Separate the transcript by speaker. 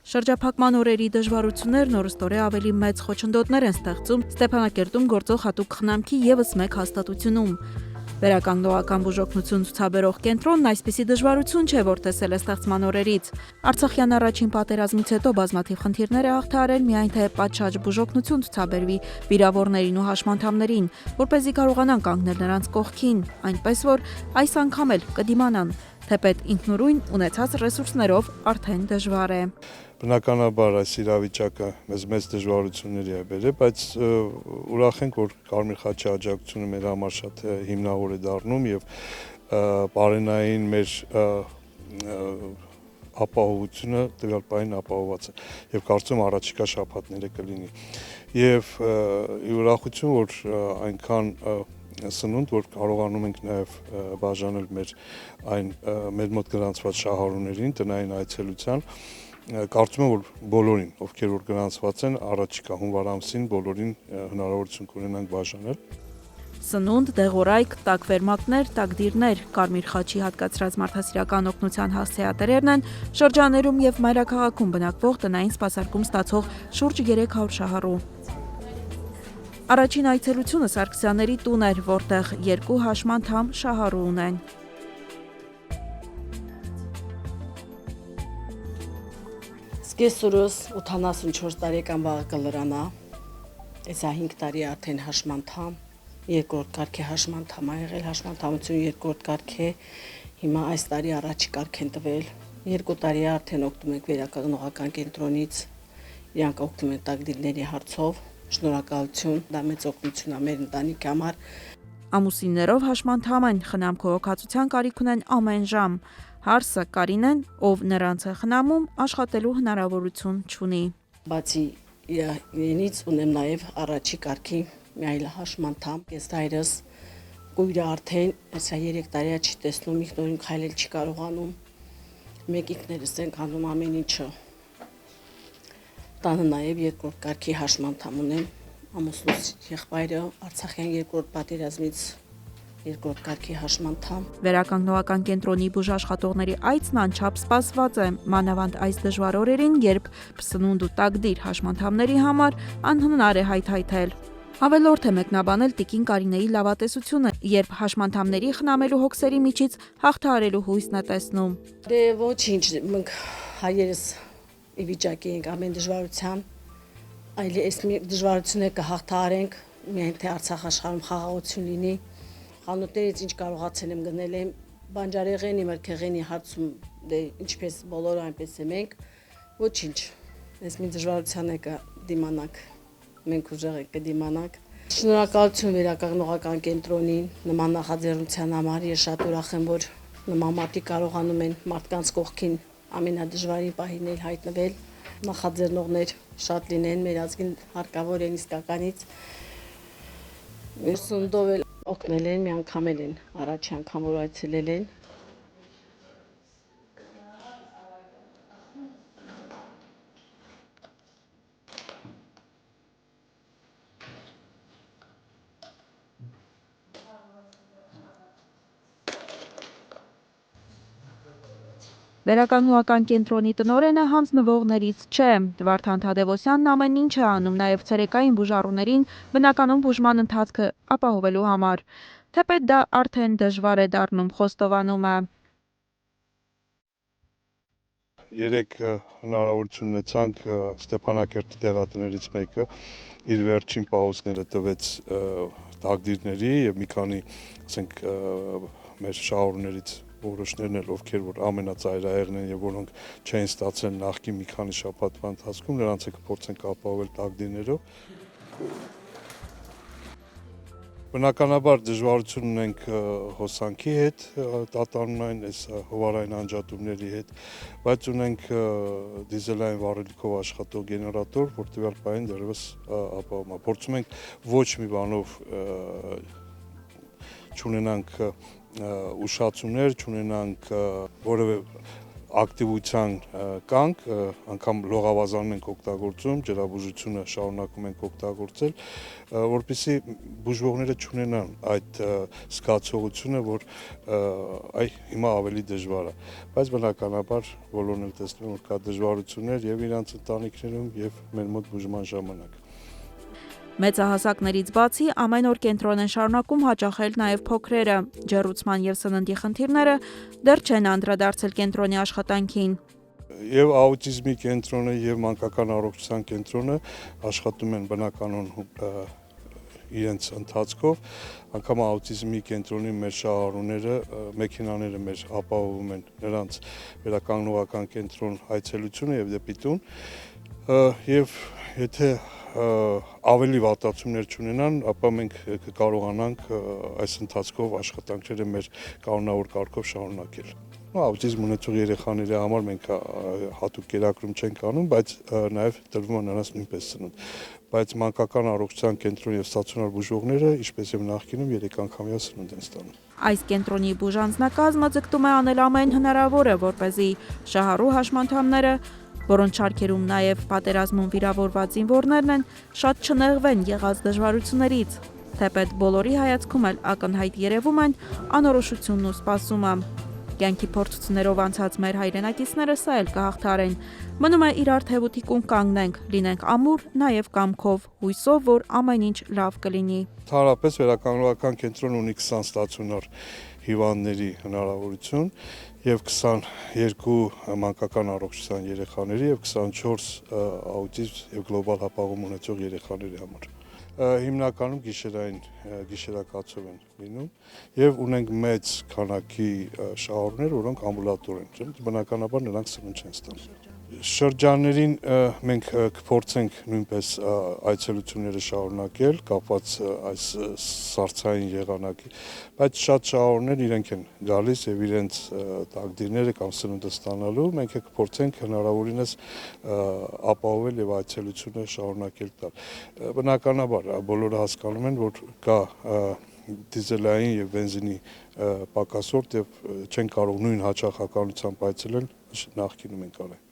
Speaker 1: Շրջափակման օրերի դժվարություններն օրստորե ավելի մեծ խոչընդոտներ են ստեղծում Ստեփանակերտում գործող հատուկ խնամքի ևս մեկ հաստատությունում։ Վերականգնողական բուժօգնություն ցուցաբերող կենտրոնն այսպիսի դժվարություն չէ, որ տեսել է ստեղծման օրերից։ Արցախյան առաջին պատերազմից հետո բազմաթիվ խնդիրներ է հաղթահարել միայն թե պատշաճ բուժօգնություն ցուցաբերվի վիրավորներին ու հաշմանդամներին, որպեսզի կարողանան կանգնել նրանց կողքին, այնպես որ այս անգամ էլ կդիմանան, թեպետ ինքնուրույն ունեցած ռեսուրսներով արդեն դժվար է։
Speaker 2: Բնականաբար այս իրավիճակը մեծ դժվարությունների է բերել, բայց ուրախ ենք, որ Կարմիր խաչի աջակցությունը մեր համար շատ հիմնավոր է դառնում եւ բարենային մեր ապահովությունը տվյալ պահին ապահովված է եւ կարծում առաջիկա շաբաթները կլինի եւ ուրախություն, որ այնքան սնունդ, որ կարողանում ենք նաև բաժանել մեր մոտ գրանցված շահառուներին տնային այցելության, կարծում եմ, որ բոլորին, ովքեր որ գրանցված են, առաջիկա հունվար ամսին բոլորին հնարավորություն կունենանք բաժանել։
Speaker 1: Սնունդ, դեղորայք, տաք վերմակներ, տակդիրներ, Կարմիր խաչի հատկացրած մարդասիրական օգնության հասցեատերերն են շրջաներում եւ մայրաքաղաքում բնակվող տնային սպասարկում ստացող շուրջ 300 շահառու։ Առաջին այցելությունը Սարգսյանների տուն էր, որտեղ 2 հաշմանդամ շահառու ունեն։
Speaker 3: Սկեսուրս 84 տարեկան վաղը կլրանա, այսա 5 տարի արդեն հաշմանդամ, երկրորդ կարգի հաշմանդամ ա եղել, հաշմանդամություն երկրորդ կարգ է, հիմա այս տարի առաջի կարգ են տվել, 2 տարի արդեն օգտվում ենք վերականգնողական կենտրոնից, իրանք օգտվում են տակդիրների հարցով, շնորհակալություն, դա մեծ օգնություն է մեր ընտանիքի համար։
Speaker 1: Ամուսիններով հաշմանդամ են, խնամք ու հոգացության կարիք ունեն ամեն ժամ։ Հարսը Կարինեն, ով նրանց է խնամում, աշխատելու հնարավորություն չունի։
Speaker 3: Բացի իրենից ունեմ նաև առաջի կարգի մի այլ հաշմանդամ, կեսրայրս կույրը արդեն հեսա 3 տարի չի տեսնում, ինքնուրույն քայլել չի կարողանում։ Մեկիկներս ենք անում ամեն ինչը։ Տանը նաև երկրորդ կարգի հաշմանդամ ունեմ, ամուսնուս եղբայրը Արցախյան երկրորդ պատերազմից երկրորդ կարգի հաշմանդամ։
Speaker 1: Վերականգնողական կենտրոնի բուժաշխատողների այցն անչափ սպասված է, մանավանդ այս դժվար օրերին, երբ սնունդ ու տակդիր հաշմանդամների համար անհնար է հայթայթել։ Ավելորդ է մեկնաբանել տիկին Կարինեի լավատեսությունը, երբ հաշմանդամների խնամելու հոգսերի միջից հաղթահարելու հույսն է տեսնում։
Speaker 3: Դե ոչինչ, մենք հայերս ի վիճակի ենք ամեն դժվարության, այլ այս դժվարությունը կհաղթահարենք, միայն թե Արցախ աշխարհում խաղաղություն լինի։ Խանութներից ինչ կարողացել եմ գնել եմ, բանջարեղենի, մրգեղենի հարցում, դե ինչպես բոլորը այնպես է մենք, ոչինչ, այս մի դժվարությանը կդիմանանք, մենք ուժեղ ենք կդիմանանք։ Շնորհակալություն վերականգնողական կենտրոնին, նման նախաձեռնության համար, ես շատ ուրախ եմ, որ նման մարդիկ կարողանում են մարդկանց կողքին ամենադժվարին պահին էլ հայտնվել, նախաձեռնողներ շատ լինեն, մեր ազգին հարկավոր են իսկականից, մեր սննդով էլ օգնել են, մի անգամ էլ են, առաջի անգամ որ այցելել են։
Speaker 1: Վերականգնողական կենտրոնի տնօրենը հանձնվողներից չէ։ Վարդան Թադևոսյանն ամեն ինչ է անում նաև ցերեկային բուժառուներին բնականon բուժման ընթացքը ապահովելու համար։ Թեպետ դա արդեն դժվար է դառնում, խոստովանում է։
Speaker 2: Երեք հնարավորություն ունեցանք Ստեփանակերտի դեղատներից մեկը իր վերջին պաուզները տվեց տակդիրների եւ մի քանի, ասենք, մեր շահառուներից որոշներն էլ ովքեր որ ամենածայրահեղն են եւ որոնք չեն ստացել նախկին մի քանի շաբաթվա ընթացքում, նրանց կփորձենք ապահովել տակդիրներով։ Բնականաբար դժվարություն ունենք հոսանքի հետ, տատանումային այս հովարային անջատումների հետ, բայց ունենք դիզելային վառելիքով աշխատող գեներատոր, որ տվյալ պահին դեռևս ապահովում է։ Փորձում ենք ոչ մի բանով չունենանք ուշացումներ, չունենանք որևէ ակտիվության կանք, անգամ լողավազանն ենք օգտագործում, ջրաբուժությունը շարունակում ենք օգտագործել, որպեսզի բուժվողները չունենան այդ զգացողությունը, որ հիմա ավելի դժվար է, բայց բնականաբար բոլորն էլ տեսնում որ կա դժվարություններ եւ իրանց ընտանիքներում եւ մեր մոտ բուժման ժամանակ։
Speaker 1: Մեծահասակներից բացի ամեն օր կենտրոն են շարունակում հաճախել նաև փոքրերը։ Ջեռուցման եւ սննդի խնդիրները դեռ չեն անդրադարձել կենտրոնի աշխատանքին։
Speaker 2: Եվ աուտիզմի կենտրոնը եւ մանկական առողջության կենտրոնը աշխատում են բնականon իրենց ընթացքով, անգամ աուտիզմի կենտրոնի մեր շահառուները, մեքենաները մեր ապահովում են նրանց վերականգնողական կենտրոն այցելությունը եւ դեպի տուն, եւ եթե ավելի վատացումներ չունենան, ապա մենք կարողանանք այս ընթացքով աշխատանքները մեր կանոնավոր կարգով շարունակել։ Աուտիզմ ունեցող երեխաների համար մենք հատուկ կերակրում չենք անում, բայց նաև տրվում է նրանց նույնպես սնունդ։ Բայց մանկական առողջության կենտրոնի եւ ստացիոնար բուժողները, ինչպես եւ նախկինում 3 անգամյա սնունդ են ստանում։
Speaker 1: Այս կենտրոնի բուժանձնակազմը ձգտում է անել ամեն հնարավորը, որպեսզի շահառու հաշմանդամները, որոնց շարքերում նաև պատերազմում վիրավորված զինվորներն են, շատ չնեղվեն եղած դժվարություններից, թեպետ բոլորի հայացքում էլ ակնհայտ երևում են անորոշությունն ու սպասումը։ Կյանքի փորձություններով անցած մեր հայրենակիցները սա էլ կհաղթարեն։ Մնում է իրար թևութիկուն կանգնենք, լինենք ամուր նաև կամքով, հույսով, որ ամեն ինչ լավ կլինի։
Speaker 2: Ընդհանրապես վերականգնողական կենտրոնը ունի 20 ստացիոնար հիվանդների հնարավորություն եւ 22 մանկական առողջության երեխաների եւ 24 աուտիզմ եւ գլոբալ հապաղում ունեցող երեխաների համար։ Հիմնականում գիշերակացով են լինում եւ ունենք մեծ քանակի շահառուներ, որոնք ամբուլատոր են, բնականաբար նրանք սնունդ չեն ստանում։ Շրջաններին մենք կփորձենք նույնպես այցելությունները շարունակել կապված այս սառցային եղանակի, բայց շատ շահառուներ իրենք են գալիս եւ իրենց տակդիրները կամ սնունդը ստանալու մենք կփորձենք հնարավորինս ապահովել եւ այցելությունը շարունակել տալ։ Բնականաբար բոլորը հասկանում են, որ կա դիզելային եւ բենզինի պակասորդ եւ չեն կարող նույն հաճախականությամբ այցելել նախկինում ենք արել։